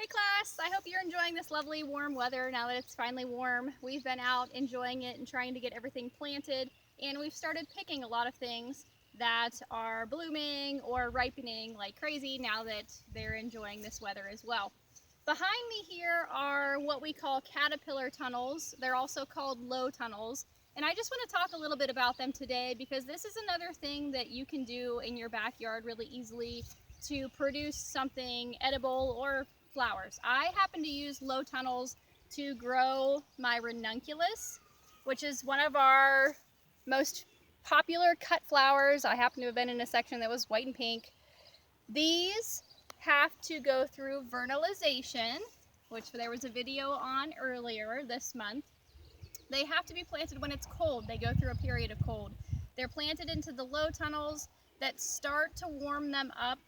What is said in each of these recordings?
Hey class, I hope you're enjoying this lovely warm weather now that it's finally warm. We've been out enjoying it and trying to get everything planted, and we've started picking a lot of things that are blooming or ripening like crazy now that they're enjoying this weather as well. Behind me here are what we call caterpillar tunnels. They're also called low tunnels, and I just want to talk a little bit about them today because this is another thing that you can do in your backyard really easily to produce something edible or flowers. I happen to use low tunnels to grow my ranunculus, which is one of our most popular cut flowers. I happen to have been in a section that was white and pink. These have to go through vernalization, which there was a video on earlier this month. They have to be planted when it's cold. They go through a period of cold. They're planted into the low tunnels that start to warm them up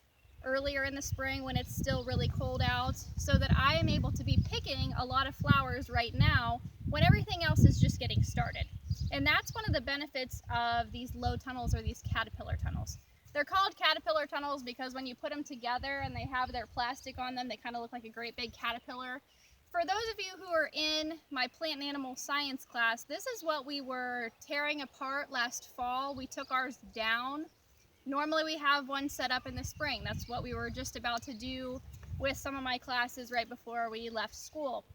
earlier in the spring when it's still really cold out, so that I am able to be picking a lot of flowers right now when everything else is just getting started. And that's one of the benefits of these low tunnels or these caterpillar tunnels. They're called caterpillar tunnels because when you put them together and they have their plastic on them, they kind of look like a great big caterpillar. For those of you who are in my plant and animal science class, this is what we were tearing apart last fall. We took ours down. Normally we have one set up in the spring. That's what we were just about to do with some of my classes right before we left school.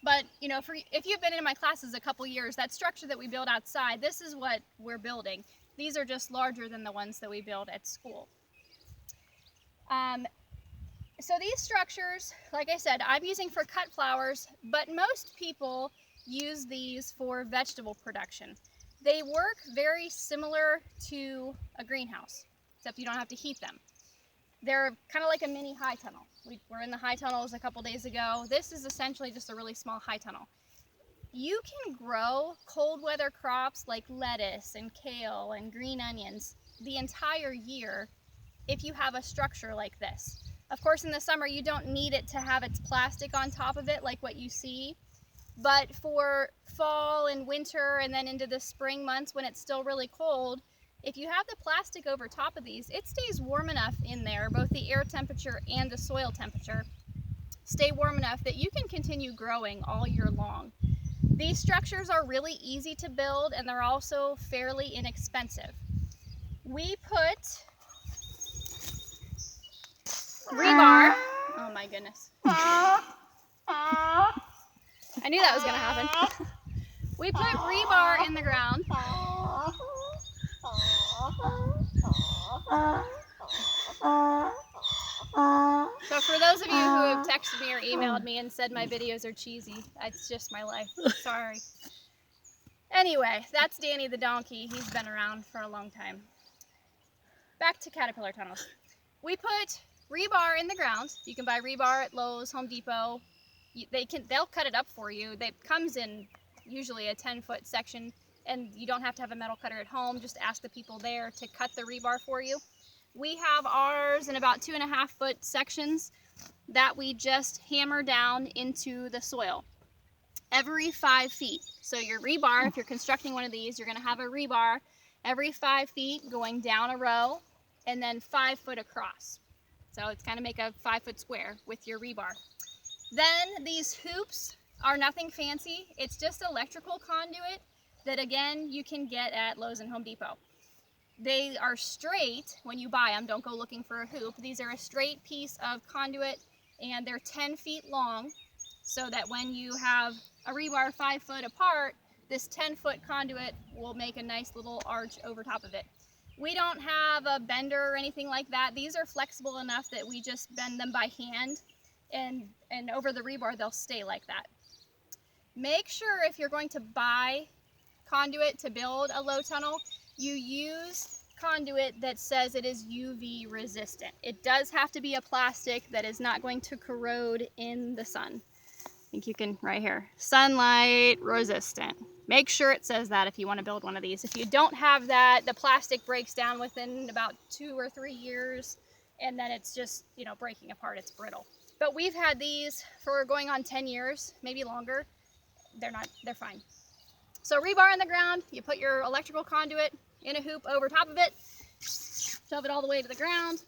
But you know, if you've been in my classes a couple years, that structure that we build outside, this is what we're building. These are just larger than the ones that we build at school. So these structures, like I said, I'm using for cut flowers, but most people use these for vegetable production. They work very similar to a greenhouse, except you don't have to heat them. They're kind of like a mini high tunnel. We were in the high tunnels a couple days ago. This is essentially just a really small high tunnel. You can grow cold weather crops like lettuce and kale and green onions the entire year if you have a structure like this. Of course, in the summer, you don't need it to have its plastic on top of it like what you see. But for fall and winter and then into the spring months when it's still really cold, if you have the plastic over top of these, it stays warm enough in there, both the air temperature and the soil temperature stay warm enough that you can continue growing all year long. These structures are really easy to build and they're also fairly inexpensive. We put rebar. Oh my goodness. I knew that was going to happen. We put rebar in the ground. So for those of you who have texted me or emailed me and said my videos are cheesy, it's just my life. Sorry. Anyway, that's Danny the donkey. He's been around for a long time. Back to caterpillar tunnels. We put rebar in the ground. You can buy rebar at Lowe's, Home Depot. They'll cut it up for you. It comes in usually a 10-foot section, and you don't have to have a metal cutter at home. Just ask the people there to cut the rebar for you. We have ours in about 2.5-foot sections that we just hammer down into the soil every 5 feet. So your rebar, if you're constructing one of these, you're going to have a rebar every 5 feet going down a row and then 5 foot across. So it's kind of make a 5-foot square with your rebar. Then these hoops are nothing fancy. It's just electrical conduit that, again, you can get at Lowe's and Home Depot. They are straight when you buy them. Don't go looking for a hoop. These are a straight piece of conduit, and they're 10 feet long, so that when you have a rebar 5 foot apart, this 10-foot conduit will make a nice little arch over top of it. We don't have a bender or anything like that. These are flexible enough that we just bend them by hand, and over the rebar they'll stay like that. Make sure if you're going to buy conduit to build a low tunnel, you use conduit that says it is UV resistant. It does have to be a plastic that is not going to corrode in the sun. I think you can, right here, sunlight resistant. Make sure it says that if you want to build one of these. If you don't have that, the plastic breaks down within about 2 or 3 years, and then it's just, you know, breaking apart. It's brittle. But we've had these for going on 10 years, maybe longer. They're fine. So rebar in the ground, you put your electrical conduit in a hoop over top of it, shove it all the way to the ground.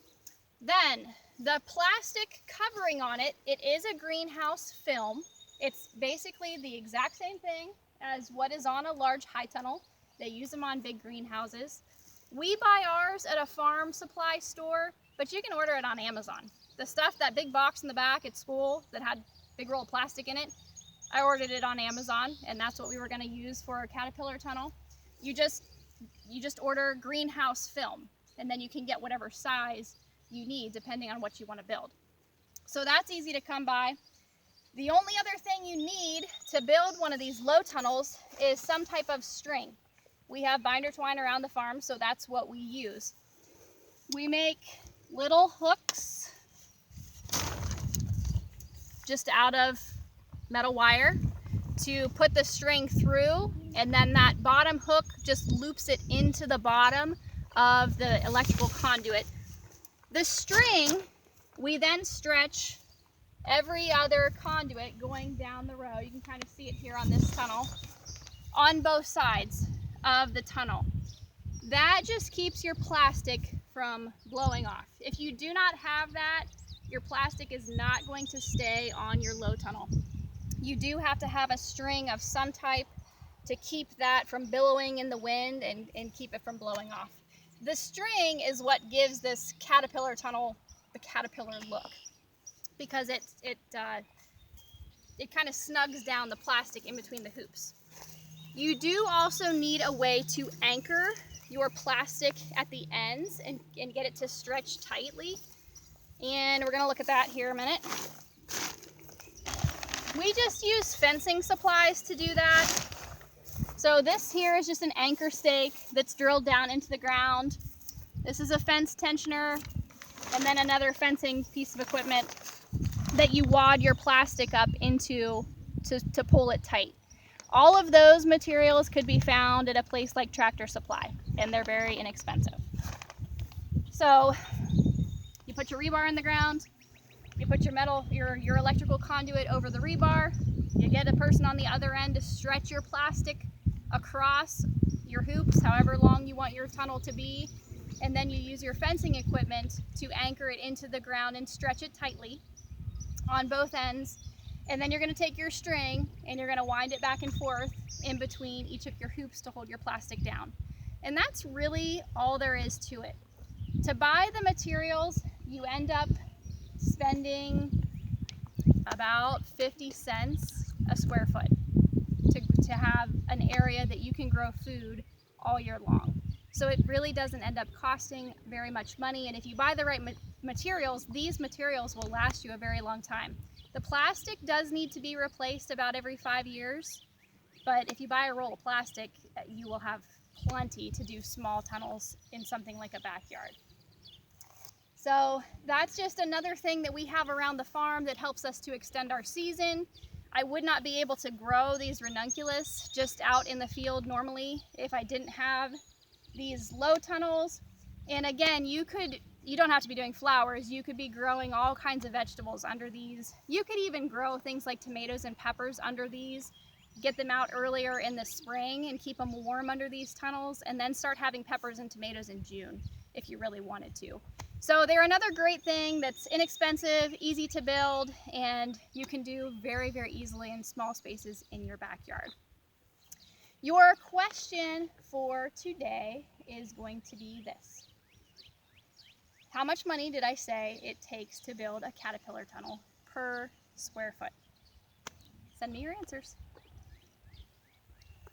Then The plastic covering on it, it is a greenhouse film. It's basically the exact same thing as what is on a large high tunnel. They use them on big greenhouses. We buy ours at a farm supply store, but you can order it on Amazon. The stuff, that big box in the back at school that had a big roll of plastic in it, I ordered it on Amazon, and that's what we were going to use for our caterpillar tunnel. You just order greenhouse film, and then you can get whatever size you need depending on what you want to build. So that's easy to come by. The only other thing you need to build one of these low tunnels is some type of string. We have binder twine around the farm, so that's what we use. We make little hooks just out of metal wire to put the string through, and then that bottom hook just loops it into the bottom of the electrical conduit. The string, we then stretch every other conduit going down the row. You can kind of see it here on this tunnel, on both sides of the tunnel. That just keeps your plastic from blowing off. If you do not have that, your plastic is not going to stay on your low tunnel. You do have to have a string of some type to keep that from billowing in the wind and keep it from blowing off. The string is what gives this caterpillar tunnel the caterpillar look, because it kind of snugs down the plastic in between the hoops. You do also need a way to anchor your plastic at the ends and get it to stretch tightly. And we're going to look at that here in a minute. We just use fencing supplies to do that. So this here is just an anchor stake that's drilled down into the ground. This is a fence tensioner, and then another fencing piece of equipment that you wad your plastic up into to pull it tight. All of those materials could be found at a place like Tractor Supply, and they're very inexpensive. So you put your rebar in the ground, you put your electrical conduit over the rebar, you get a person on the other end to stretch your plastic across your hoops, however long you want your tunnel to be, and then you use your fencing equipment to anchor it into the ground and stretch it tightly on both ends. And then you're going to take your string and you're going to wind it back and forth in between each of your hoops to hold your plastic down. And that's really all there is to it. To buy the materials, you end up spending about 50 cents a square foot to have an area that you can grow food all year long. So it really doesn't end up costing very much money. And if you buy the right materials, these materials will last you a very long time. The plastic does need to be replaced about every 5 years, but if you buy a roll of plastic, you will have plenty to do small tunnels in something like a backyard. So that's just another thing that we have around the farm that helps us to extend our season. I would not be able to grow these ranunculus just out in the field normally if I didn't have these low tunnels. And again, you don't have to be doing flowers. You could be growing all kinds of vegetables under these. You could even grow things like tomatoes and peppers under these, get them out earlier in the spring and keep them warm under these tunnels, and then start having peppers and tomatoes in June if you really wanted to. So they're another great thing that's inexpensive, easy to build, and you can do very, very easily in small spaces in your backyard. Your question for today is going to be this. How much money did I say it takes to build a caterpillar tunnel per square foot? Send me your answers.